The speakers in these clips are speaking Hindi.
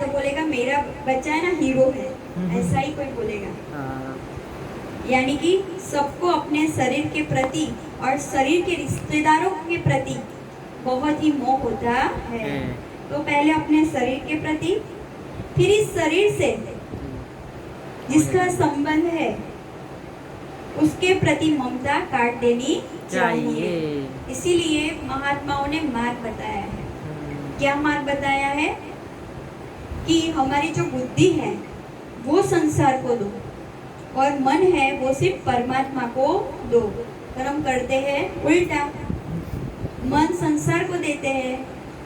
तो बोलेगा मेरा बच्चा है ना हीरो है, ऐसा ही कोई बोलेगा। यानी कि सबको अपने शरीर के प्रति और शरीर के रिश्तेदारों के प्रति बहुत ही मोह होता है। तो पहले अपने शरीर के प्रति, फिर इस शरीर से जिसका संबंध है उसके प्रति ममता काट देनी चाहिए। इसीलिए महात्माओं ने मार्ग बताया है। क्या मार्ग बताया है? कि हमारी जो बुद्धि है वो संसार को दो और मन है वो सिर्फ परमात्मा को दो। पर हम करते हैं उल्टा, मन संसार को देते हैं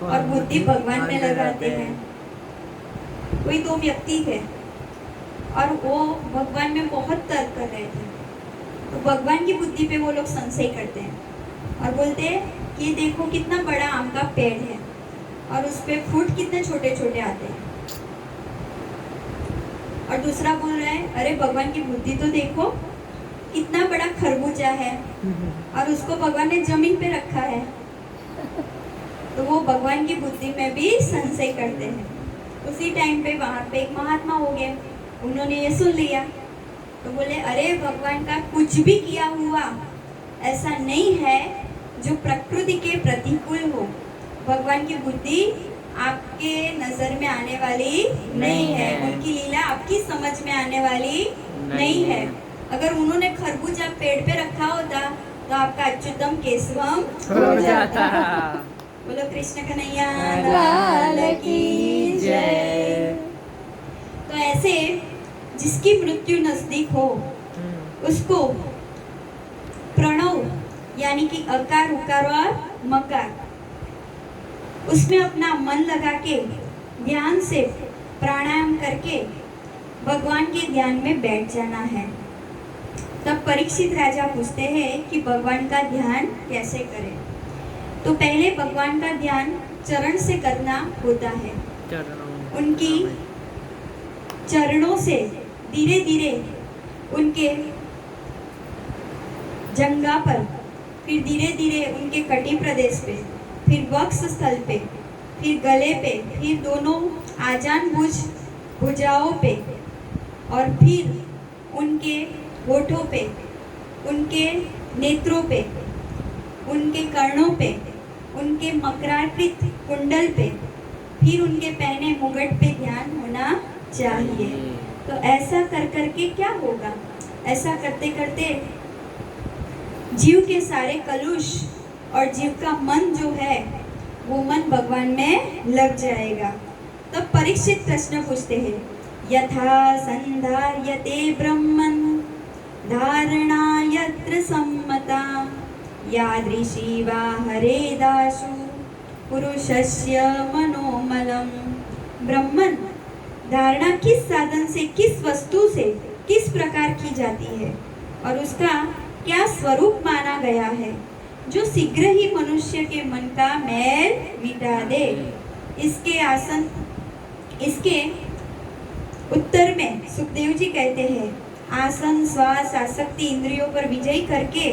और बुद्धि भगवान में लगाते हैं। कोई दो व्यक्ति थे और वो भगवान में बहुत तर्क कर रहे थे, तो भगवान की बुद्धि पे वो लोग संशय करते हैं और बोलते हैं कि देखो कितना बड़ा आम का पेड़ है और उस पे फूट कितने छोटे छोटे आते हैं। और दूसरा बोल रहा है अरे भगवान की बुद्धि तो देखो कितना बड़ा खरबूजा है और उसको भगवान ने जमीन पे रखा है। तो वो भगवान की बुद्धि में भी संशय करते हैं। उसी टाइम पे वहाँ पे एक महात्मा हो गए, उन्होंने ये सुन लिया तो बोले अरे भगवान का कुछ भी किया हुआ ऐसा नहीं है जो प्रकृति के प्रतिकूल हो। भगवान की बुद्धि आपके नजर में आने वाली नहीं है, उनकी लीला आपकी समझ में आने वाली नहीं है। अगर उन्होंने खरबूजा पेड़ पे रखा होता तो आपका अच्युतम केशवम हो जाता। बोलो कृष्ण कन्हैया लाल की जय। तो ऐसे जिसकी मृत्यु नजदीक हो उसको प्रणव यानी कि अकार उकार और मकार उसमें अपना मन लगा के ध्यान से प्राणायाम करके भगवान के ध्यान में बैठ जाना है। तब परीक्षित राजा पूछते हैं कि भगवान का ध्यान कैसे करें। तो पहले भगवान का ध्यान चरण से करना होता है। उनकी चरणों से धीरे धीरे उनके जंघा पर, फिर धीरे धीरे उनके कटी प्रदेश पे, फिर वक्ष स्थल पे, फिर गले पे, फिर दोनों आजान भुजाओं पे और फिर उनके होठों पे, उनके नेत्रों पे, उनके कर्णों पे, उनके मकराकृत कुंडल पे, फिर उनके पहने मुगट पे ध्यान होना चाहिए। तो ऐसा कर करके क्या होगा? ऐसा करते करते जीव के सारे कलुष और जीव का मन जो है वो मन भगवान में लग जाएगा। तब परीक्षित प्रश्न पूछते हैं यथा संधार्यते ब्रह्मन् धारणा यत्र सम्मता यादृशी वा हरेदाशु पुरुषस्य मनोमलम। ब्रह्मन धारणा किस साधन से, किस वस्तु से, किस प्रकार की जाती है और उसका क्या स्वरूप माना गया है जो शीघ्र ही मनुष्य के मन का मैल मिटा दे। इसके उत्तर में सुखदेव जी कहते हैं आसन श्वास आसक्ति इंद्रियों पर विजय करके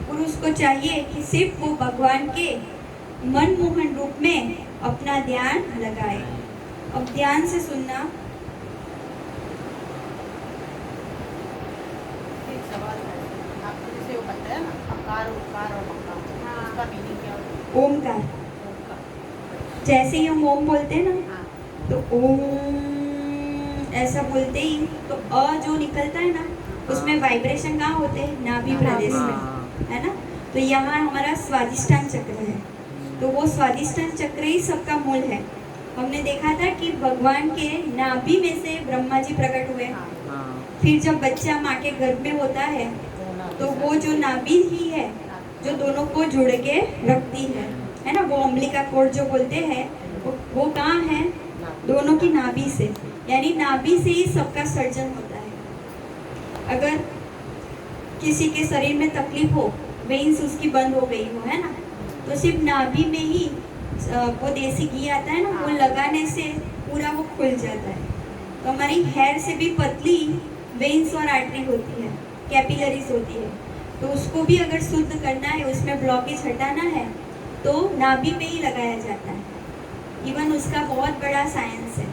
पुरुष को चाहिए कि सिर्फ वो भगवान के मनमोहन रूप में अपना ध्यान लगाए। अब ध्यान से सुनना। एक सवाल है, आपको जैसे वो बताया ना अकार उकार और मकार, उसका मीनिंग क्या होता है? ओमकार। ओमकार। जैसे ही हम ओम बोलते हैं ना हाँ। तो ओम ऐसा बोलते ही तो अ जो निकलता है ना उसमें वाइब्रेशन कहाँ होते हैं? नाभि प्रदेश में, है ना। तो यहाँ हमारा स्वादिष्टान चक्र है, तो वो स्वादिष्टान चक्र ही सबका मूल है। हमने देखा था कि भगवान के नाभि में से ब्रह्मा जी प्रकट हुए। फिर जब बच्चा माँ के गर्भ में होता है तो वो जो नाभि ही है जो दोनों को जोड़ के रखती है ना। वो अम्बिका कोड जो बोलते हैं वो कहाँ है? दोनों की नाभि से, यानी नाभि से ही सबका सर्जन होता है। अगर किसी के शरीर में तकलीफ हो, वेन्स उसकी बंद हो गई हो, है ना, तो सिर्फ नाभि में ही वो देसी घी आता है ना, वो लगाने से पूरा वो खुल जाता है। तो हमारी हेयर से भी पतली वेन्स और आर्टरी होती है, कैपिलरीज होती है। तो उसको भी अगर शुद्ध करना है, उसमें ब्लॉकेज हटाना है तो नाभि में ही लगाया जाता है। इवन उसका बहुत बड़ा साइंस है।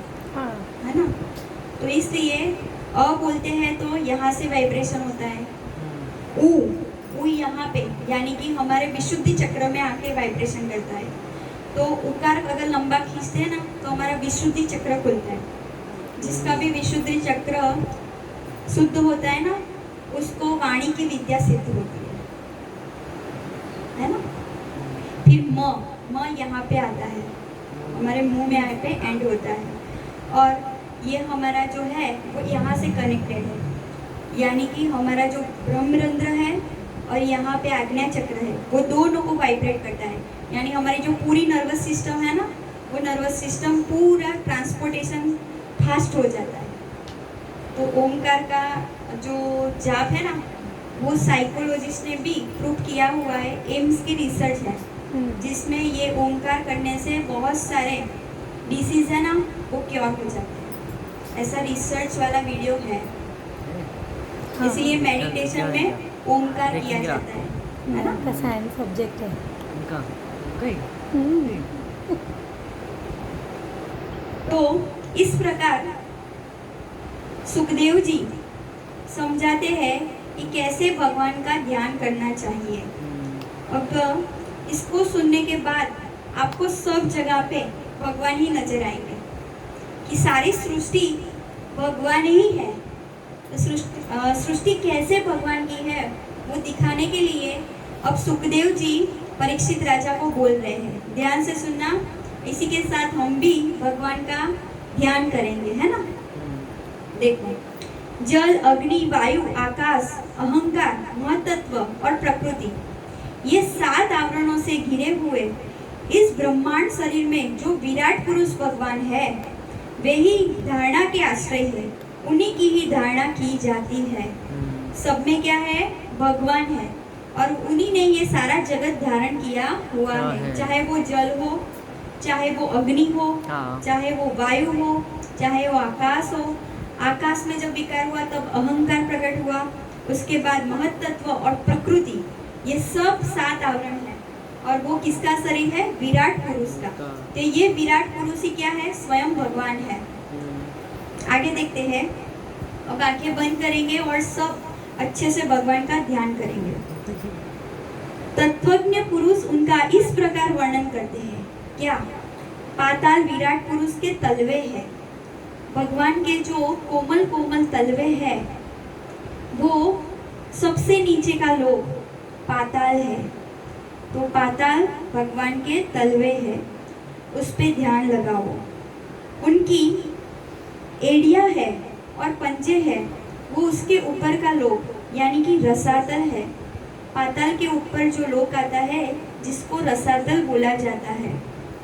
इसलिए अ बोलते हैं तो यहाँ से वाइब्रेशन होता है, ऊ यहाँ पे यानी कि हमारे विशुद्धि चक्र में आके वाइब्रेशन करता है। तो उकार अगर लंबा खींचते हैं ना तो हमारा विशुद्धि चक्र खुलता है। जिसका भी विशुद्धि चक्र शुद्ध होता है ना उसको वाणी की विद्या सिद्ध होती है ना। फिर म यहाँ पे आता है, हमारे मुंह में आए पे एंड होता है और ये हमारा जो है वो यहाँ से कनेक्टेड है, यानी कि हमारा जो ब्रह्मरंध्र है और यहाँ पे आज्ञा चक्र है वो दोनों को वाइब्रेट करता है। यानी हमारी जो पूरी नर्वस सिस्टम है ना वो नर्वस सिस्टम पूरा ट्रांसपोर्टेशन फास्ट हो जाता है। तो ओमकार का जो जाप है ना वो साइकोलॉजिस्ट ने भी प्रूव किया हुआ है, एम्स की रिसर्च है जिसमें ये ओमकार करने से बहुत सारे डिसीज है ना वो क्योर हो जाते हैं। ऐसा रिसर्च वाला वीडियो है, इसीलिए मेडिटेशन में ओमकार किया जाता है ना। का साइंस सब्जेक्ट है उनका कहीं तो इस प्रकार सुखदेव जी समझाते हैं कि कैसे भगवान का ध्यान करना चाहिए। अब इसको सुनने के बाद आपको सब जगह पे भगवान ही नजर आएंगे कि सारी सृष्टि भगवान ही है। तो सृष्टि कैसे भगवान की है वो दिखाने के लिए अब सुखदेव जी परीक्षित राजा को बोल रहे हैं। ध्यान से सुनना, इसी के साथ हम भी भगवान का ध्यान करेंगे, है ना। देखो, जल, अग्नि, वायु, आकाश, अहंकार, महतत्व और प्रकृति, ये 7 आवरणों से घिरे हुए इस ब्रह्मांड शरीर में जो विराट पुरुष भगवान है वे ही धारणा के आश्रय है, उन्हीं की ही धारणा की जाती है। सब में क्या है? भगवान है और उन्हीं ने ये सारा जगत धारण किया हुआ है। चाहे वो जल हो, चाहे वो अग्नि हो, चाहे वो वायु हो, चाहे वो आकाश हो। आकाश में जब विकार हुआ तब अहंकार प्रकट हुआ, उसके बाद महतत्व और प्रकृति, ये सब 7 आवरण है। और वो किसका शरीर है? विराट पुरुष का। तो ये विराट पुरुष ही क्या है? स्वयं भगवान है। आगे देखते हैं। अब आंखें बंद करेंगे और सब अच्छे से भगवान का ध्यान करेंगे। तत्वज्ञ पुरुष उनका इस प्रकार वर्णन करते हैं। क्या? पाताल विराट पुरुष के तलवे है। भगवान के जो कोमल कोमल तलवे है वो सबसे नीचे का लोक पाताल है। तो पाताल भगवान के तलवे है, उस पे ध्यान लगाओ। उनकी एड़िया है और पंजे है, वो उसके ऊपर का लोक यानी कि रसातल है। पाताल के ऊपर जो लोक आता है जिसको रसातल बोला जाता है,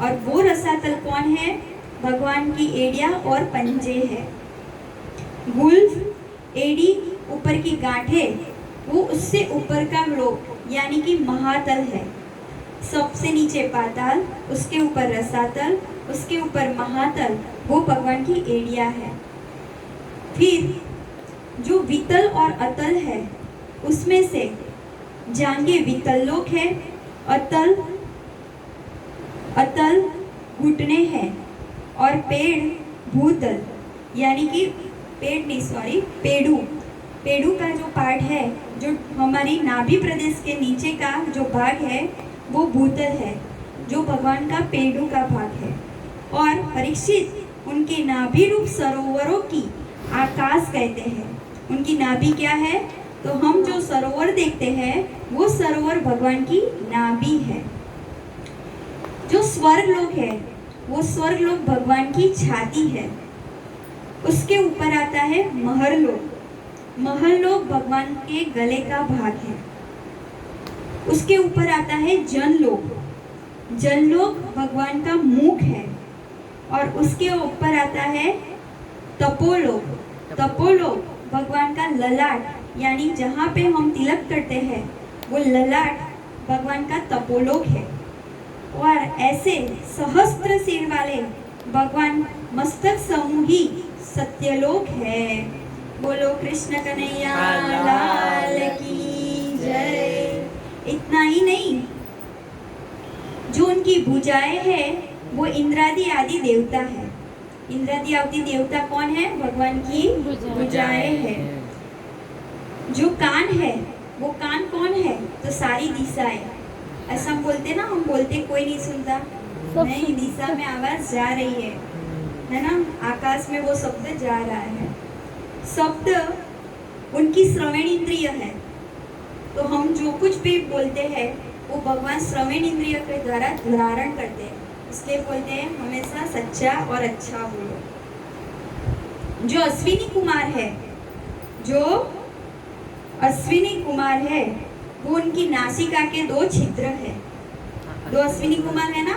और वो रसातल कौन है? भगवान की एड़िया और पंजे है। गुल्फ, एड़ी, ऊपर की गांठें, वो उससे ऊपर का लोक यानी कि महातल है। सबसे नीचे पाताल, उसके ऊपर रसातल, उसके ऊपर महातल, वो भगवान की एड़िया है। फिर जो वितल और अतल है उसमें से जांघे वितल लोक है, अतल घुटने हैं, और पेड़ भूतल यानी कि पेड़ू का जो पार्ट है, जो हमारी नाभि प्रदेश के नीचे का जो भाग है वो भूतल है, जो भगवान का पेड़ू का भाग है। और परीक्षित उनके नाभि रूप सरोवरों की आकाश कहते हैं। उनकी नाभि क्या है? तो हम जो सरोवर देखते हैं वो सरोवर भगवान की नाभि है। जो स्वर्ग लोक है वो स्वर्ग लोक भगवान की छाती है। उसके ऊपर आता है महरलोक। महरलोक भगवान के गले का भाग है। उसके ऊपर आता है जनलोक। जनलोक भगवान का मुख है। और उसके ऊपर आता है तपोलोक। तपोलोक भगवान का ललाट यानी जहाँ पे हम तिलक करते हैं वो ललाट भगवान का तपोलोक है। और ऐसे सहस्त्र सिर वाले भगवान मस्तक समूही सत्यलोक है। बोलो कृष्ण कन्हैया लाल की जय। इतना ही नहीं, जो उनकी भुजाएं है वो इंद्रादि आदि देवता है। इंद्रादी अवधि देवता कौन है? भगवान की भुजाएं है। जो कान है वो कान कौन है? तो सारी दिशाएं। ऐसा हम बोलते ना, हम बोलते कोई नहीं सुनता, नहीं, दिशा में आवाज जा रही है ना, आकाश में वो शब्द जा रहा है। शब्द उनकी श्रवण इंद्रिय है, तो हम जो कुछ भी बोलते हैं वो भगवान श्रवण इंद्रिय के द्वारा धारण करते हैं, इसलिए बोलते हैं हमेशा सच्चा और अच्छा बोलो। जो अश्विनी कुमार है वो उनकी नासिका के 2 छिद्र है। 2 अश्विनी कुमार है ना,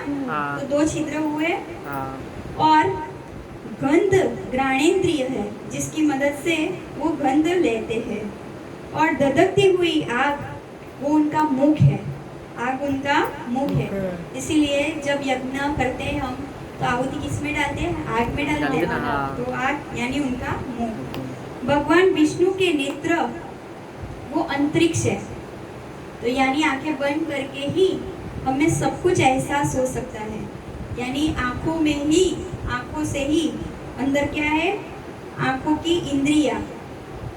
तो 2 छिद्र हुए। और गंध घ्राणेंद्रिय है, जिसकी मदद से वो गंध लेते हैं। और दधकती हुई आग वो उनका मुख है, आग उनका मुख है। इसीलिए जब यज्ञ करते हैं हम तो आहुति किस में डालते हैं? आग में डालते हैं, तो आग यानी उनका मुख। भगवान विष्णु के नेत्र वो अंतरिक्ष है, तो यानी आंखें बंद करके ही हमें सब कुछ एहसास हो सकता है, यानी आंखों से ही अंदर क्या है? आंखों की इंद्रिया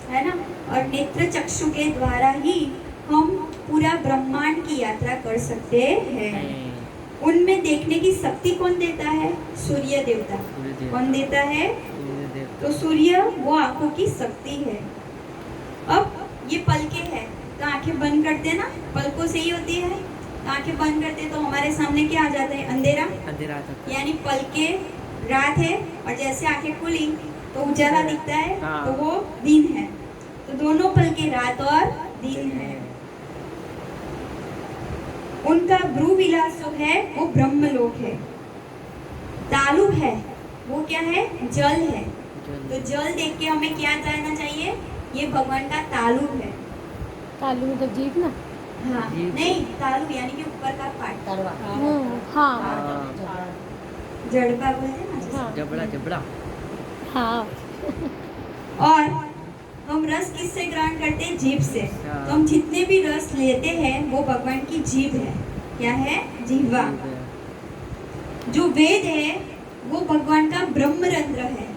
है ना, और नेत्र चक्षु के द्वारा ही हम पूरा ब्रह्मांड की यात्रा कर सकते हैं। उनमें देखने की शक्ति कौन देता है? सूर्य देवता। कौन देता है? तो सूर्य वो आंखों की शक्ति है। अब ये पलकें है, तो आंखें बंद करते हैं ना, पलकों से ही होती है, तो आंखें बंद करते तो हमारे सामने क्या आ जाता है? अंधेरा, यानी पलके रात है, और जैसे आंखें खुली तो उजाला दिखता है, तो वो दिन है। तो दोनों पलके रात और दिन है। उनका भ्रू विलास जो है वो ब्रह्मलोक है। तालु है वो क्या है? जल है। तो जल देख के हमें क्या जानना चाहिए? ये भगवान का तालु है। तालु मतलब जीभ ना? हाँ, नहीं, तालु यानी कि ऊपर का पार्ट। जड़बा बोलते हैं ना, जबड़ा। हाँ। और हम रस किससे ग्रहण करते हैं? जीभ से। तो हम जितने भी रस लेते हैं वो भगवान की जीभ है। क्या है? जीवा। जो वेद है वो भगवान का ब्रह्मरंध्र है,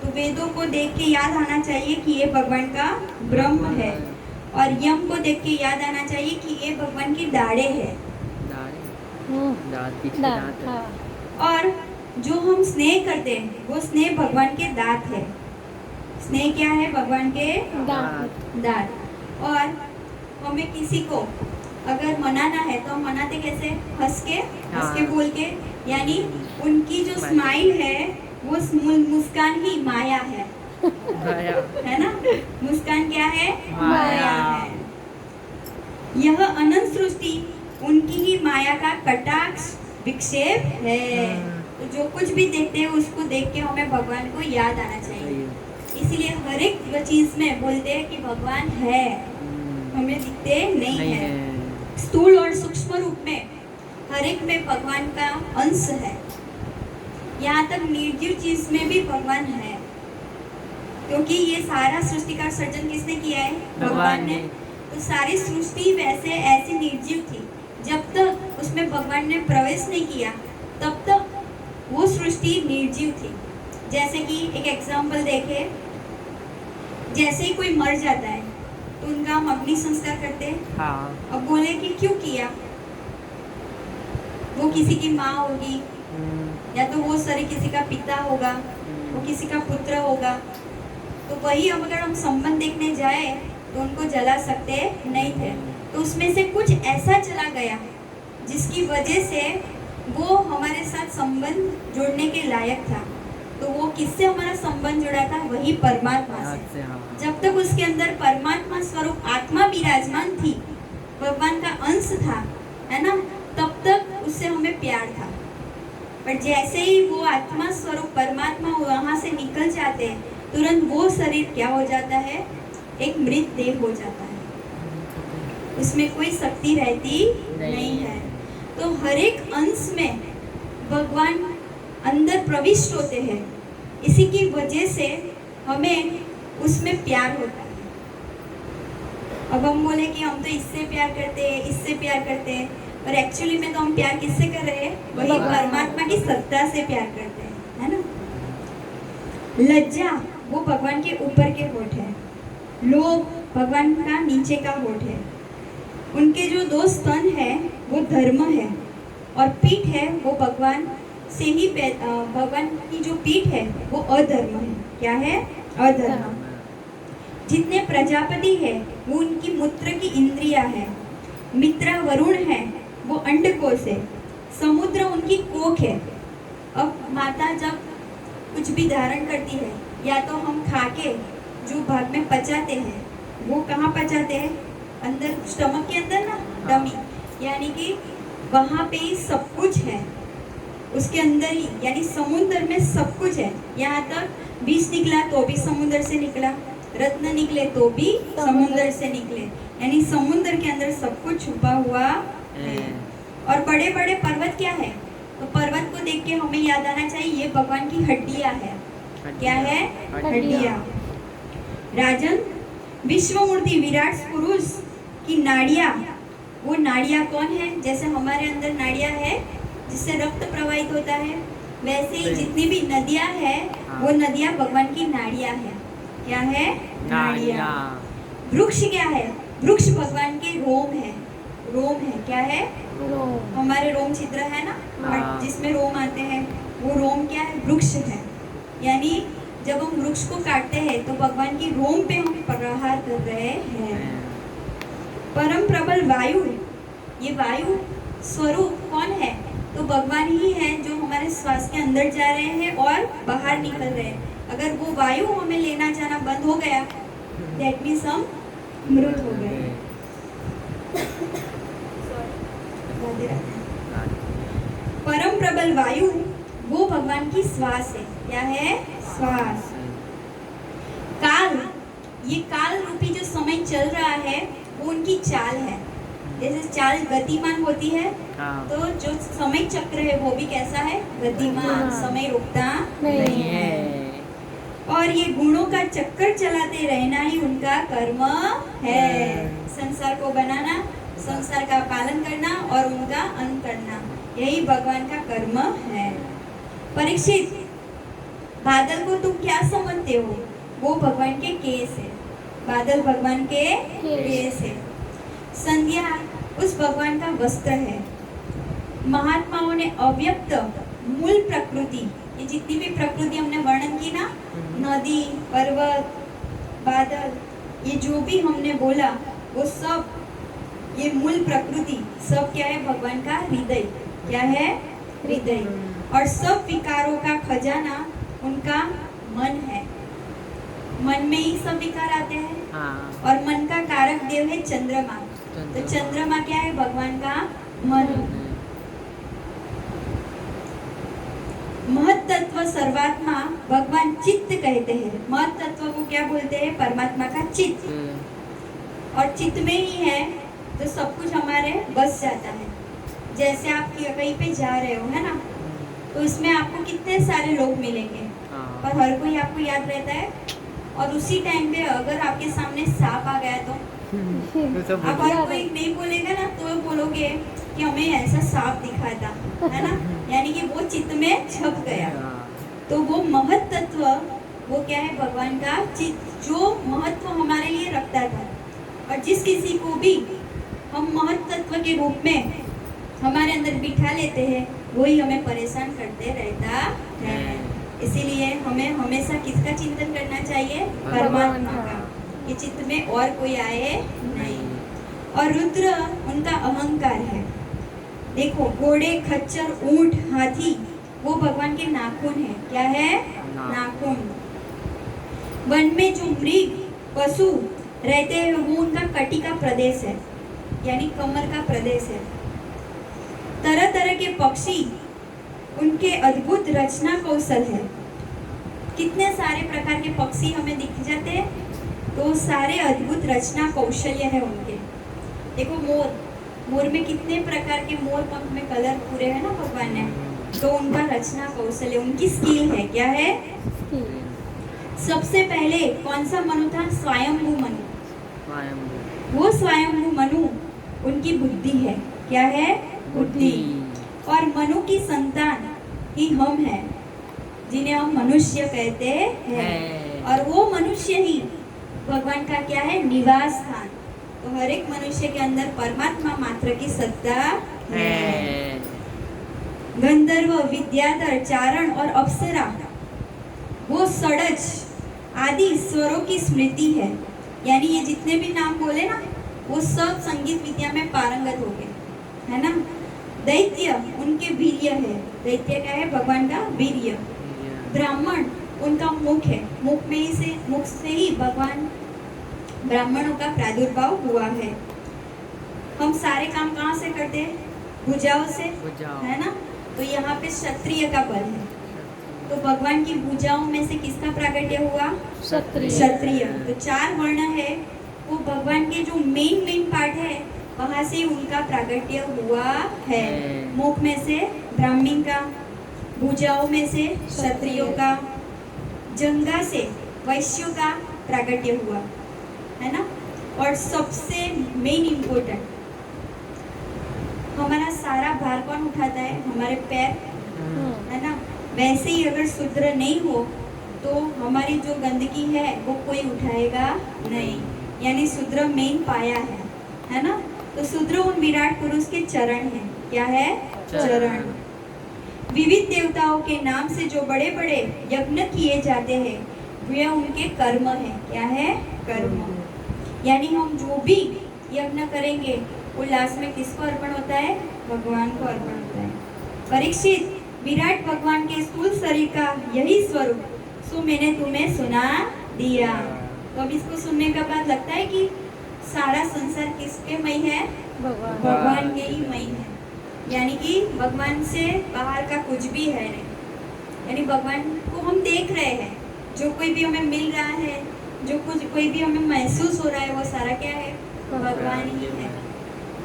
तो वेदों को देख के याद आना चाहिए कि ये भगवान का ब्रह्म है। और यम को देख के याद आना चाहिए कि ये भगवान की दाढ़ें है। और जो हम स्नेह करते हैं वो स्नेह भगवान के दांत है। स्नेह क्या है? भगवान के दांत। और हमें किसी को अगर मनाना है तो हम मनाते कैसे? हंस के बोल के, यानी उनकी जो स्माइल है वो मुस्कान ही माया है, है ना? मुस्कान क्या है? माया है। यह अनंत सृष्टि उनकी ही माया का कटाक्ष विक्षेप है। तो जो कुछ भी देखते हैं उसको देख के हमें भगवान को याद आना चाहिए। इसीलिए हर एक चीज में बोलते हैं कि भगवान है, हमें दिखते नहीं है। स्थूल और सूक्ष्म रूप में हर एक में भगवान का अंश है। यहाँ तक निर्जीव चीज में भी भगवान है, क्योंकि ये सारा सृष्टि का सर्जन किसने किया है? भगवान ने। तो सारी सृष्टि वैसे ऐसी निर्जीव थी, जब तक उसमें भगवान ने प्रवेश नहीं किया तब तक वो सृष्टि निर्जीव थी। जैसे कि एक एग्जाम्पल देखे, जैसे ही कोई मर जाता है तो उनका हम अग्नि संस्कार करते हैं। अब बोले कि क्यों किया? वो किसी की माँ होगी, या तो वो सारे किसी का पिता होगा, वो किसी का पुत्र होगा। तो वही अब अगर हम संबंध देखने जाए तो उनको जला सकते नहीं थे। तो उसमें से कुछ ऐसा चला गया जिसकी वजह से वो हमारे साथ संबंध जोड़ने के लायक था। तो वो किससे हमारा संबंध जुड़ा था? वही परमात्मा से। जब तक उसके अंदर परमात्मा स्वरूप आत्मा विराजमान थी, भगवान का अंश था, है ना, तब तक उससे हमें प्यार था। पर जैसे ही वो आत्मा स्वरूप परमात्मा वहां से निकल जाते हैं, तुरंत वो शरीर क्या हो जाता है? एक मृत देह हो जाता है, उसमें कोई शक्ति रहती नहीं है। तो हर एक अंश में भगवान अंदर प्रविष्ट होते हैं, इसी की वजह से हमें उसमें प्यार होता है। अब हम बोले कि हम तो इससे प्यार करते हैं, इससे प्यार करते हैं, पर एक्चुअली में तो हम प्यार किससे कर रहे हैं? वही परमात्मा की सत्ता से प्यार करते हैं, है ना। लज्जा वो भगवान के ऊपर के होठ है, लोभ भगवान का नीचे का होठ है, उनके जो दो स्तन है वो धर्म है, और पीठ है वो भगवान से ही भगवान की जो पीठ है वो अधर्म है। क्या है? अधर्म। जितने प्रजापति है वो उनकी मूत्र की इंद्रिया है, मित्रा वरुण है वो अंडकोश है, समुद्र उनकी कोख है। अब माता जब कुछ भी धारण करती है, या तो हम खा के जो भाग में पचाते हैं वो कहाँ पचाते हैं? अंदर स्टमक के अंदर ना, टमी, यानी कि वहाँ पे ही सब कुछ है, उसके अंदर ही, यानी समुद्र में सब कुछ है। यहाँ तक बीज निकला तो भी समुद्र से निकला, रत्न निकले तो भी समुद्र से निकले, यानी समुद्र के अंदर सब कुछ छुपा हुआ है। और बड़े बड़े पर्वत क्या है? तो पर्वत को देख के हमें याद आना चाहिए ये भगवान की हड्डियां है। क्या है? हड्डियां। राजन, विश्व मूर्ति विराट पुरुष की नाड़ियां, वो नाड़ियां कौन है? जैसे हमारे अंदर नाड़ियां है जिससे रक्त प्रवाहित होता है, वैसे ही जितनी भी नदियां है वो नदियां भगवान की नाड़ियां है। क्या है? नाड़ियां। वृक्ष क्या है? वृक्ष भगवान के रोम है, रोम है। क्या है? हमारे रोम छिद्र है ना, जिसमें रोम आते हैं, वो रोम क्या है? वृक्ष है। यानी जब हम वृक्ष को काटते हैं तो भगवान की रोम पे हम प्रहार कर रहे हैं। परम प्रबल वायु, ये वायु स्वरूप कौन है? तो भगवान ही है जो हमारे श्वास के अंदर जा रहे हैं और बाहर निकल रहे हैं। अगर वो वायु हमें लेना जाना बंद हो गया, दैट मीन्स हम मृत हो गए। परम प्रबल वायु वो भगवान की श्वास है। क्या है? श्वास। काल, ये काल रूपी जो समय चल रहा है वो उनकी चाल है। जैसे चाल गतिमान होती है, तो जो समय चक्र है वो भी कैसा है? गतिमान, समय रुकता नहीं है। और ये गुणों का चक्कर चलाते रहना ही उनका कर्म है। संसार को बनाना, संसार का पालन करना और उनका अंत करना, यही भगवान का कर्म है। परीक्षित, बादल को तुम क्या समझते हो? वो भगवान के केस है, बादल भगवान के केस है। संध्या उस भगवान का वस्त्र है। महात्माओं ने अव्यक्त मूल प्रकृति, ये जितनी भी प्रकृति हमने वर्णन की ना, नदी, पर्वत, बादल, ये जो भी हमने बोला वो सब, ये मूल प्रकृति सब क्या है? भगवान का हृदय। क्या है? हृदय। और सब विकारों का खजाना उनका मन है। मन में ही सब विकार आते हैं। और मन का कारक देव है चंद्रमा। तो चंद्रमा क्या है? भगवान का मन। महत तत्व सर्वात्मा भगवान चित्त कहते हैं। महत तत्व को क्या बोलते हैं? परमात्मा का चित्त। और चित्त में ही है तो सब कुछ हमारे बस जाता है। जैसे आप कहीं पे जा रहे हो, है ना, तो इसमें आपको कितने सारे लोग मिलेंगे, पर हर कोई आपको याद रहता है। और उसी टाइम पे अगर आपके सामने सांप आ गया तो अब हर कोई नहीं बोलेगा ना, तो बोलोगे कि हमें ऐसा सांप दिखा था, है ना, यानी कि वो चित्त में छप गया। तो वो महत तत्व वो क्या है? भगवान का चित्त, जो महत्व हमारे लिए रखता था। और जिस किसी को भी हम महत तत्व के रूप में हमारे अंदर बिठा लेते हैं, वही हमें परेशान करते रहता है। इसीलिए हमें हमेशा किसका चिंतन करना चाहिए? परमात्मा का। ये चित्त में और कोई आए नहीं। और रुद्र उनका अहंकार है। देखो, घोड़े, खच्चर, ऊंट, हाथी वो भगवान के नाखून है। क्या है? नाखून। वन में जो मृग, पशु रहते हैं वो उनका कटी का प्रदेश है, यानी कमर का प्रदेश है। तरह तरह के पक्षी, उनके अद्भुत रचना कौशल है। कितने सारे प्रकार के पक्षी हमें दिख जाते हैं, तो सारे अद्भुत रचना कौशल्य है उनके। देखो, मोर, मोर में कितने प्रकार के मोर पंख में कलर पूरे हैं ना भगवान ने, तो उनका रचना कौशल्य, उनकी स्किल है। क्या है? सबसे पहले कौन सा मनु था? स्वयंभू मनु। वो स्वयंभू मनु उनकी बुद्धि है। क्या है? बुद्धि। और मनु की संतान ही हम हैं। जिन्हें हम मनुष्य कहते हैं, और वो मनुष्य ही भगवान का क्या है, निवास स्थान। तो हर एक मनुष्य के अंदर परमात्मा मात्र की सत्ता है। गंधर्व, विद्याधर, चारण और अप्सरा, वो षड्ज आदि स्वरों की स्मृति है। यानी ये जितने भी नाम बोले ना, वो सब संगीत विद्या में पारंगत हो गए, है ना। दैत्य उनके वीर्य है। दैत्य क्या है, भगवान का वीर्य। ब्राह्मण उनका मुख है। मुख से ही भगवान ब्राह्मणों का प्रादुर्भाव हुआ है। हम सारे काम कहाँ से करते हैं, भुजाओं से, है ना। तो यहाँ पे क्षत्रिय का बल है। तो भगवान की भुजाओं में से किसका प्राकट्य हुआ, क्षत्रिय। तो 4 वर्ण है, वो भगवान के जो मेन पार्ट है, वहां से उनका प्राकट्य हुआ है। मुख में से ब्राह्मण का, भुजाओं में से क्षत्रियों का, जंगा से वैश्यों का प्राकट्य हुआ, है ना। और सबसे मेन इम्पोर्टेंट, हमारा सारा भार कौन उठाता है, हमारे पैर, है ना। वैसे ही अगर शूद्र नहीं हो तो हमारी जो गंदगी है वो कोई उठाएगा नहीं। यानी शूद्र मेन पाया है ना। तो शूद्र उन विराट पुरुष के चरण है। क्या है, चरण। विविध देवताओं के नाम से जो बड़े बड़े यज्ञ किए जाते हैं, वे उनके कर्म है। क्या है, कर्म। यानी हम जो भी यज्ञ करेंगे वो लास्ट में किसको अर्पण होता है, भगवान को अर्पण होता है। परीक्षित, विराट भगवान के स्थूल शरीर का यही स्वरूप सो मैंने तुम्हें सुना दिया। तो अब इसको सुनने के बाद लगता है कि सारा संसार किसके मई है, भगवान के ही मई है। यानी कि भगवान से बाहर का कुछ भी है नहीं। यानी भगवान को हम देख रहे हैं, जो कोई भी हमें मिल रहा है, जो कुछ कोई भी हमें महसूस हो रहा है, वो सारा क्या है, भगवान ही है।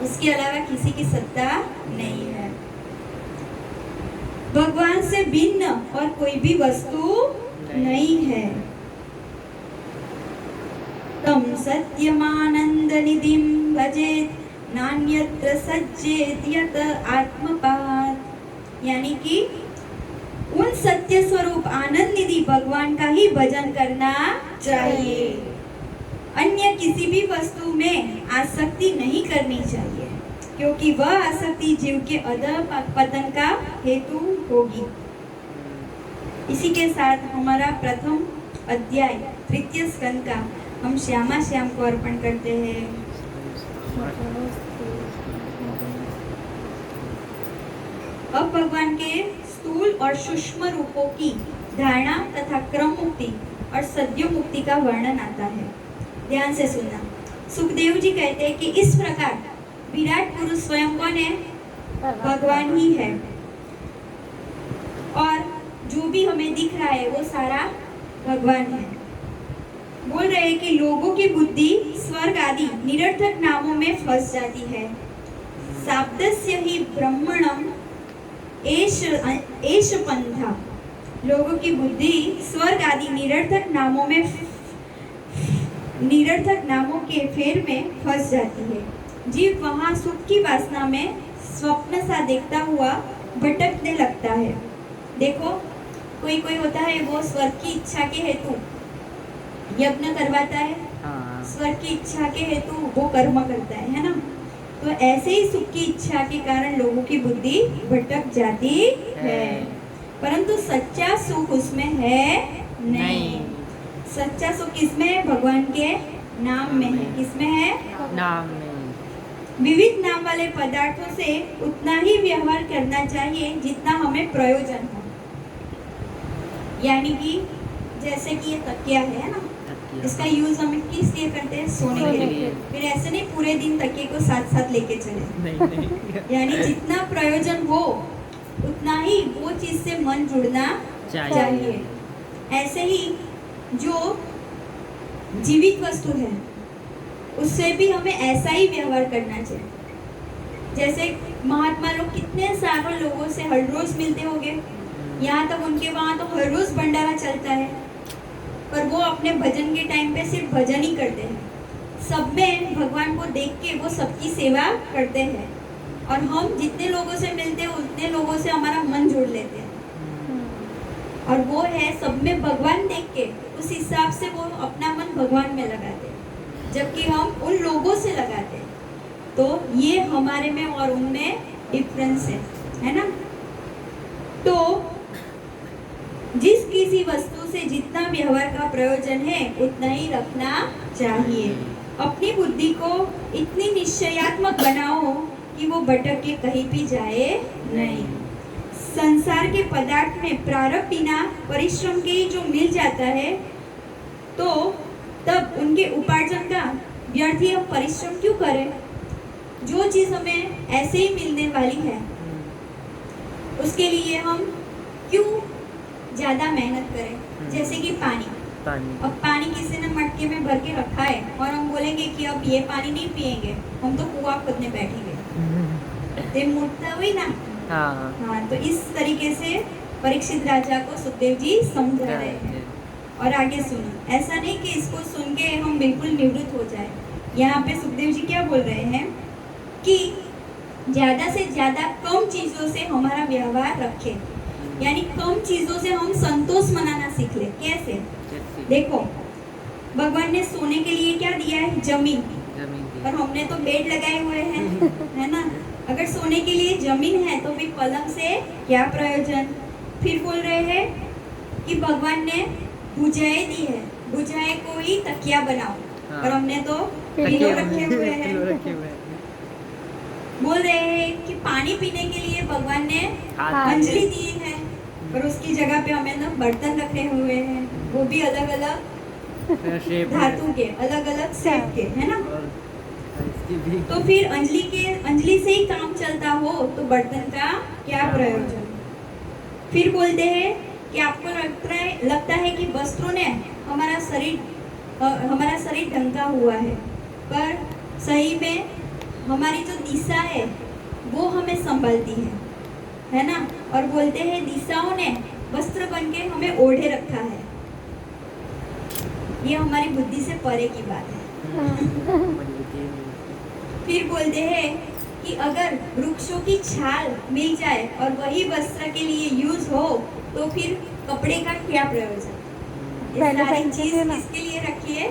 उसके अलावा किसी की सत्ता नहीं है। भगवान से भिन्न और कोई भी वस्तु नहीं है। तम सत्यमानंद निधिम भजेत नान्यत्र सज्जेत यत आत्मपात। यानी कि उन सत्य स्वरूप आनंद निधि भगवान का ही भजन करना चाहिए। अन्य किसी भी वस्तु में आसक्ति नहीं करनी चाहिए, क्योंकि वह आसक्ति जीव के अधः पतन का हेतु होगी। इसी के साथ हमारा प्रथम अध्याय तृतीय स्कंद का हम श्यामा श्याम को अर्पण करते हैं। अब भगवान के स्थूल और सूक्ष्म रूपों की धारणा तथा क्रम मुक्ति और सद्यो मुक्ति का वर्णन आता है। ध्यान से सुनना। सुखदेव जी कहते हैं कि इस प्रकार विराट पुरुष स्वयं कौन है, भगवान ही है। और जो भी हमें दिख रहा है वो सारा भगवान है। बोल रहे हैं कि लोगों की बुद्धि स्वर्ग आदि निरर्थक नामों में फंस जाती है। शाब्दस्य ही ब्रह्मणम एष पंथा। लोगों की बुद्धि स्वर्ग आदि निरर्थक नामों के फेर में फंस जाती है। जीव वहाँ सुख की वासना में स्वप्न सा देखता हुआ भटकने लगता है। देखो, कोई कोई होता है वो स्वर्ग की इच्छा के हेतु यज्ञ करवाता है, स्वर्ग की इच्छा के हेतु वो कर्म करता है ना। तो ऐसे ही सुख की इच्छा के कारण लोगों की बुद्धि भटक जाती है, परंतु सच्चा सुख उसमें है नहीं। सच्चा सुख किसमें है, भगवान के नाम में है। किसमें है, नाम में। विविध नाम वाले पदार्थों से उतना ही व्यवहार करना चाहिए जितना हमें प्रयोजन हो। यानी कि जैसे कि ये तकिया है ना, इसका यूज हम किस लिए करते हैं, सोने के लिए। फिर ऐसे नहीं पूरे दिन तकिए को साथ साथ लेके चले, यानी जितना प्रयोजन हो उतना ही वो चीज से मन जुड़ना चाहिए। ऐसे ही जो जीवित वस्तु है उससे भी हमें ऐसा ही व्यवहार करना चाहिए। जैसे महात्मा लोग कितने सारे लोगों से हर रोज मिलते होंगे, यहाँ तक उनके वहाँ तो हर रोज भंडारा चलता है, पर वो अपने भजन के टाइम पे सिर्फ भजन ही करते हैं। सब में भगवान को देख के वो सबकी सेवा करते हैं, और हम जितने लोगों से मिलते हैं उतने लोगों से हमारा मन जुड़ लेते हैं। और वो है सब में भगवान देख के उस हिसाब से वो अपना मन भगवान में लगाते, जबकि हम उन लोगों से लगाते। तो ये हमारे में और उनमें डिफरेंस है ना। तो जिस किसी वस्तु से जितना व्यवहार का प्रयोजन है उतना ही रखना चाहिए। अपनी बुद्धि को इतनी निश्चयात्मक बनाओ कि वो भटक के कहीं भी जाए नहीं। संसार के पदार्थ में प्रारब्ध बिना परिश्रम के जो मिल जाता है, तो तब उनके उपार्जन का व्यर्थ ही हम परिश्रम क्यों करें। जो चीज हमें ऐसे ही मिलने वाली है उसके लिए हम क्यों ज्यादा मेहनत करें। जैसे कि पानी, अब पानी किसी ने मटके में भर के रखा है और हम बोलेंगे कि अब ये पानी नहीं पिएंगे, हम तो कुआं खोदने बैठेंगे, तो मुड़ता हुई ना। हाँ, तो इस तरीके से परीक्षित राजा को सुखदेव जी समझा रहे हैं। और आगे सुनो, ऐसा नहीं कि इसको सुन के हम बिल्कुल निवृत्त हो जाए। यहाँ पे सुखदेव जी क्या बोल रहे हैं कि ज्यादा से ज्यादा कम चीजों से हमारा व्यवहार रखें, यानी कम चीजों से हम संतोष मनाना सीख ले। कैसे? देखो, भगवान ने सोने के लिए क्या दिया है? जमीन। और हमने तो बेड लगाए हुए हैं है ना। अगर सोने के लिए जमीन है तो फिर पलंग से क्या प्रयोजन। फिर बोल रहे हैं कि भगवान ने भुजाएं दी है, भुजाएं को ही तकिया बनाओ। और हमने तो पिलो रखे हुए हैं। बोल रहे हैं कि पानी पीने के लिए भगवान ने अंजलि दी है, पर उसकी जगह पे हमें ना बर्तन रखे हुए हैं, वो भी अलग अलग धातु के, अलग अलग शेप के, है ना। तो फिर अंजलि से ही काम चलता हो तो बर्तन का क्या प्रयोजन। फिर बोलते हैं कि आपको लगता है कि वस्त्रों ने हमारा शरीर ढंका हुआ है, पर सही में हमारी जो दिशा है वो हमें संभालती है ना। और बोलते हैं दिशाओं ने वस्त्र बन के हमें ओढ़े रखा है। ये हमारी बुद्धि से परे की बात है। फिर बोलते हैं कि अगर वृक्षों की छाल मिल जाए और वही वस्त्र के लिए यूज हो तो फिर कपड़े का क्या प्रयोजन। ये सारी चीज किसके लिए रखी है?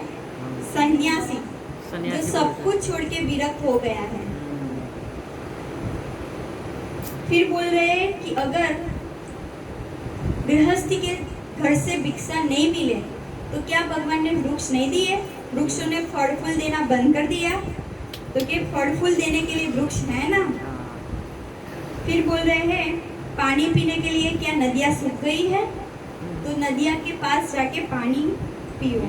सन्यासी, जो सब कुछ छोड़ के विरक्त हो गया है। फिर बोल रहे हैं कि अगर गृहस्थी के घर से भिक्षा नहीं मिले तो क्या भगवान ने वृक्ष नहीं दिए? वृक्षों ने फल फूल देना बंद कर दिया, तो क्या फल फूल देने के लिए वृक्ष है ना। फिर बोल रहे हैं पानी पीने के लिए क्या नदियाँ सूख गई है? तो नदियाँ के पास जाके पानी पियो।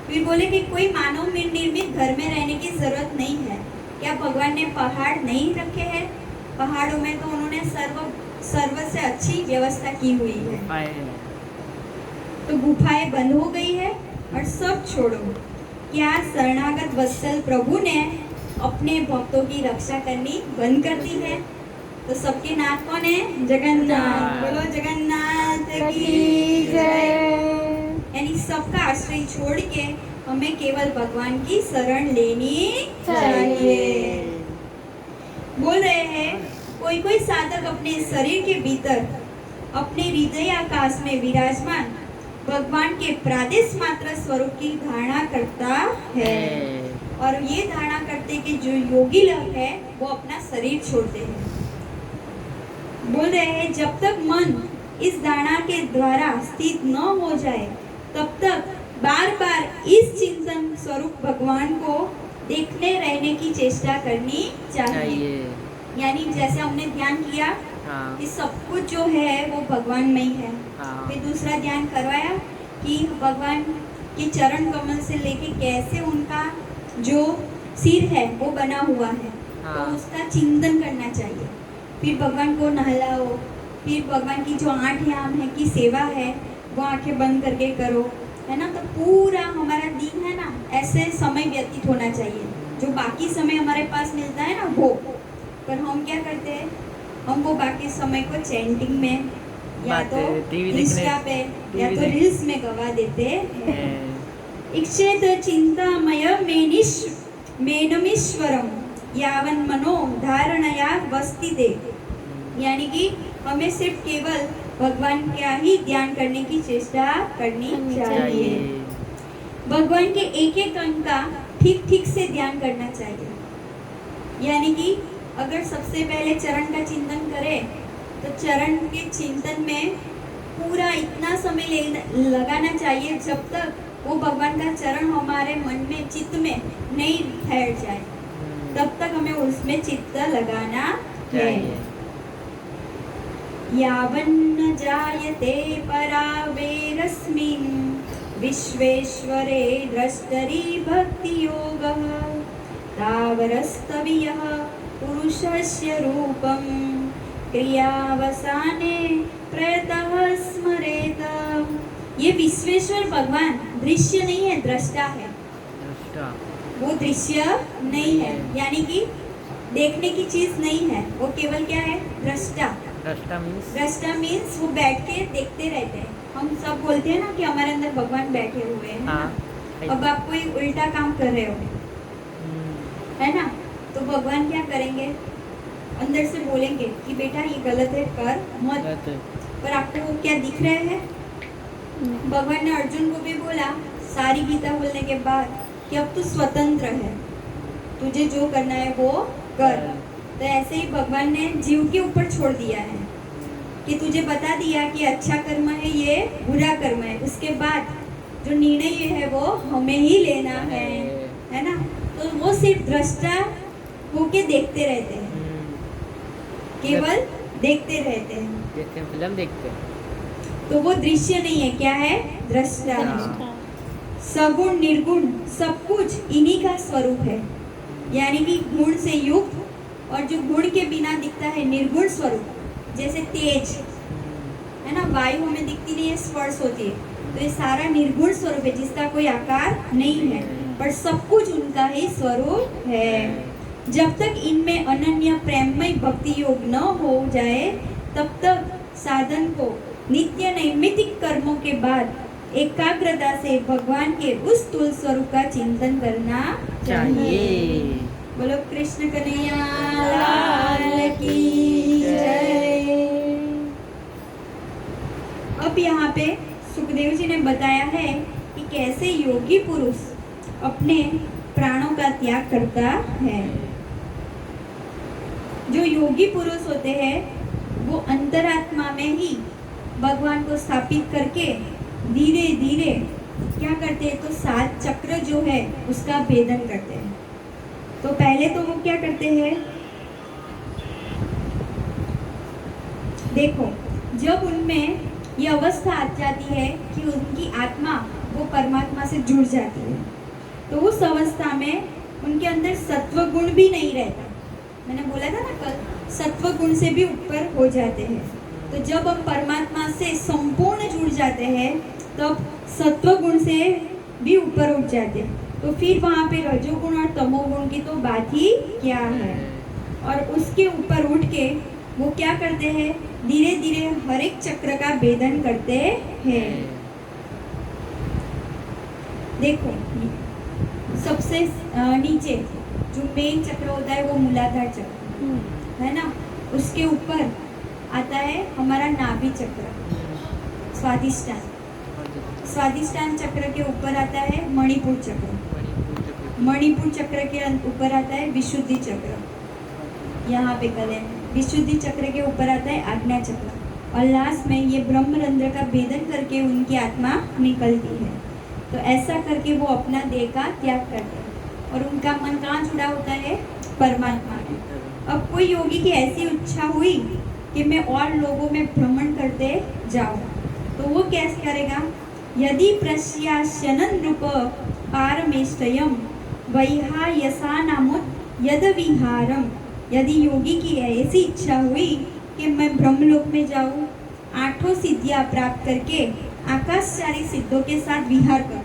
फिर बोले कि कोई मानव निर्मित घर में रहने की जरूरत नहीं है। क्या भगवान ने पहाड़ नहीं रखे हैं? पहाड़ों में तो उन्होंने सर्व से अच्छी व्यवस्था की हुई है। तो गुफाएं बंद हो गई है और सब छोड़ो। क्या शरणागत वत्सल प्रभु ने अपने भक्तों की रक्षा करनी बंद कर दी है? तो सबके नाथ कौन है? जगन्नाथ। बोलो जगन्नाथ की जय। यानी सबका आश्रय छोड़ के हमें केवल भगवान की शरण लेनी चाहिए। बोल रहे हैं कोई साधक अपने शरीर के भीतर अपने हृदय आकाश में विराजमान भगवान के प्रादेश मात्र स्वरूप की धारणा करता है। और ये धारणा करते कि जो योगी लोग है वो अपना शरीर छोड़ते हैं। बोल रहे हैं जब तक मन इस धारणा के द्वारा स्थित न हो जाए तब तक बार बार इस चिंतन स्वरूप भगवान को देखने रहने की चेष्टा करनी चाहिए। यानी जैसे हमने ध्यान किया कि सब कुछ जो है वो भगवान में ही है। फिर दूसरा ध्यान करवाया कि भगवान के चरण कमल से लेके कैसे उनका जो सिर है वो बना हुआ है, तो उसका चिंतन करना चाहिए। फिर भगवान को नहलाओ, फिर भगवान की जो 8 याम है की सेवा है वो आंखें बंद करके करो, है ना। तो पूरा हमारा दिन है ना ऐसे समय व्यतीत होना चाहिए। जो बाकी समय हमारे पास मिलता है ना वो, पर हम क्या करते हैं, हम वो बाकी समय को चैंटिंग में या तो इंस्टा पे या तो रील्स में गवा देते हैं। इक्षेत चिंतामय मेनमीश्वरम यावन मनो धारणया वस्तिते। यानी कि हमें सिर्फ केवल भगवान का ही ध्यान करने की चेष्टा करनी करनी चाहिए। भगवान के एक एक अंग का ठीक ठीक से ध्यान करना चाहिए। यानी कि अगर सबसे पहले चरण का चिंतन करें तो चरण के चिंतन में पूरा इतना समय लगाना चाहिए जब तक वो भगवान का चरण हमारे मन में चित्त में नहीं ठहर जाए, तब तक हमें उसमें चित्त लगाना है। यावन्न जायते परावेरस्मिन् विश्वेश्वरे द्रष्टरि भक्ति योगः तावरस्तवियः पुरुषस्य रूपं क्रियावसाने प्रयतः स्मरेत। ये विश्वेश्वर भगवान दृश्य नहीं है, दृष्टा है। वो दृश्य नहीं है, यानी कि देखने की चीज नहीं है, वो केवल क्या है? दृष्टा। दृष्टा मीन्स वो बैठ के देखते रहते हैं। हम सब बोलते हैं ना कि हमारे अंदर भगवान बैठे हुए हैं। हाँ। अब आप कोई उल्टा काम कर रहे हो, है ना, तो भगवान क्या करेंगे? अंदर से बोलेंगे कि बेटा ये गलत है, कर मत। पर आपको वो क्या दिख रहे हैं? भगवान ने अर्जुन को भी बोला सारी गीता बोलने के बाद कि अब तू स्वतंत्र है, तुझे जो करना है वो कर। तो ऐसे ही भगवान ने जीव के ऊपर छोड़ दिया है कि तुझे बता दिया कि अच्छा कर्म है, ये बुरा कर्म है। उसके बाद जो निर्णय है वो हमें ही लेना है ना। तो वो सिर्फ दृष्टा होके देखते रहते हैं, केवल देखते रहते हैं, फिल्म देखते हैं। तो वो दृश्य नहीं है, क्या है? दृष्टा है। सगुण निर्गुण सब कुछ इन्हीं का स्वरूप है, यानी कि गुण से युक्त और जो गुण के बिना दिखता है निर्गुण स्वरूप, जैसे तेज है ना, वायु हमें दिखती नहीं है, स्पर्श होती है, तो ये सारा निर्गुण स्वरूप है जिसका कोई आकार नहीं है, पर सब कुछ उनका ही स्वरूप है। जब तक इनमें अनन्य प्रेममय भक्ति योग न हो जाए तब तक साधन को नित्य नैमित्तिक कर्मों के बाद एकाग्रता से भगवान के उस स्थूल स्वरूप का चिंतन करना चाहिए। बोलो कृष्ण कन्हैया लाल की जय। अब यहाँ पे सुखदेव जी ने बताया है कि कैसे योगी पुरुष अपने प्राणों का त्याग करता है। जो योगी पुरुष होते हैं वो अंतरात्मा में ही भगवान को स्थापित करके धीरे धीरे क्या करते हैं? तो 7 चक्र जो है उसका भेदन करते हैं। तो पहले तो वो क्या करते हैं? देखो, जब उनमें ये अवस्था आ जाती है कि उनकी आत्मा वो परमात्मा से जुड़ जाती है, तो उस अवस्था में उनके अंदर सत्व गुण भी नहीं रहता। मैंने बोला था ना कल, सत्व गुण से भी ऊपर हो जाते हैं। तो जब हम परमात्मा से संपूर्ण जुड़ जाते हैं तब सत्व गुण से भी ऊपर उठ जाते हैं। तो फिर वहाँ पे रजोगुण और तमोगुण की तो बात ही क्या है। और उसके ऊपर उठ के वो क्या करते हैं? धीरे धीरे हर एक चक्र का भेदन करते हैं। देखो, सबसे नीचे जो मेन चक्र होता है वो मूलाधार चक्र है ना, उसके ऊपर आता है हमारा नाभि चक्र, स्वादिष्टान। स्वादिष्टान चक्र के ऊपर आता है मणिपुर चक्र। मणिपुर चक्र के ऊपर आता है विशुद्धि चक्र, यहाँ पे गले में। विशुद्धि चक्र के ऊपर आता है आज्ञा चक्र, और लास्ट में ये ब्रह्मरंध्र का भेदन करके उनकी आत्मा निकलती है। तो ऐसा करके वो अपना देह का त्याग करते हैं और उनका मन कहाँ जुड़ा होता है? परमात्मा में। अब कोई योगी की ऐसी इच्छा हुई कि मैं और लोगों में भ्रमण करते जाऊं, तो वो कैसे करेगा? यदि प्रस्यास्यनं नृप पारमेष्टयम् वैहायसानामुत यद विहारम। यदि योगी की ऐसी इच्छा हुई कि मैं ब्रह्मलोक में जाऊं, 8 सिद्धियां प्राप्त करके आकाशचारी सिद्धों के साथ विहार करूं,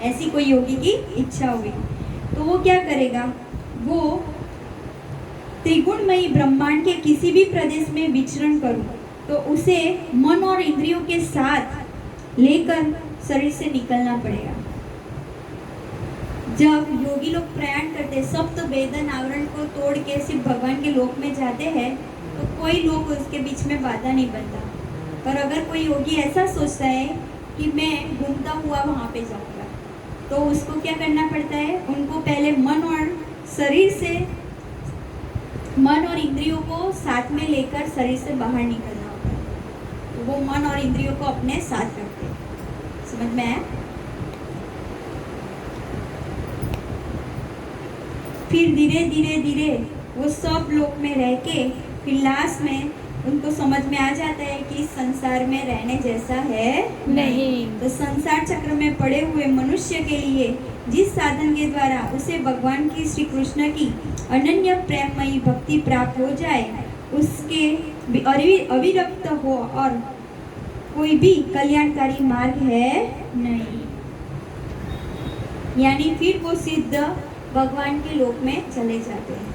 ऐसी कोई योगी की इच्छा हुई, तो वो क्या करेगा? वो त्रिगुणमयी ब्रह्मांड के किसी भी प्रदेश में विचरण करूं तो उसे मन और इंद्रियों के साथ लेकर शरीर से निकलना पड़ेगा। जब योगी लोग प्रयाण करते, सप्त वेदन आवरण को तोड़ के सिर्फ भगवान के लोक में जाते हैं, तो कोई लोग उसके बीच में बाधा नहीं बनता। पर अगर कोई योगी ऐसा सोचता है कि मैं घूमता हुआ वहाँ पे जाऊँगा, तो उसको क्या करना पड़ता है? उनको पहले मन और इंद्रियों को साथ में लेकर शरीर से बाहर निकलना होता है। तो वो मन और इंद्रियों को अपने साथ रखते हैं। समझ में आया? फिर धीरे धीरे धीरे वो सब लोक में रह के फिर लास्ट में उनको समझ में आ जाता है कि इस संसार में रहने जैसा है नहीं। तो संसार चक्र में पड़े हुए मनुष्य के लिए जिस साधन के द्वारा उसे भगवान की श्री कृष्ण की अनन्य प्रेममयी भक्ति प्राप्त हो जाए, उसके अविरक्त हो और कोई भी कल्याणकारी मार्ग है नहीं। यानी फिर वो सिद्ध भगवान के लोक में चले जाते हैं।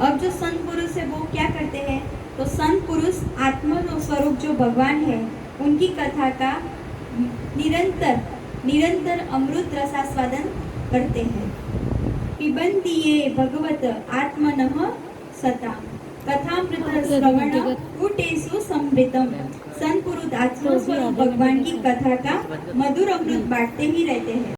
अब जो संत पुरुष है वो क्या करते हैं? तो संत पुरुष आत्मा स्वरूप जो भगवान है उनकी कथा का निरंतर अमृत रसास्वादन करते हैं। पिबन्ति ये भगवत आत्मनः सता कथामृत श्रवण कूटेषु समृतम। संत पुरुष आत्मा स्वरूप भगवान की कथा का मधुर अमृत बांटते ही रहते हैं।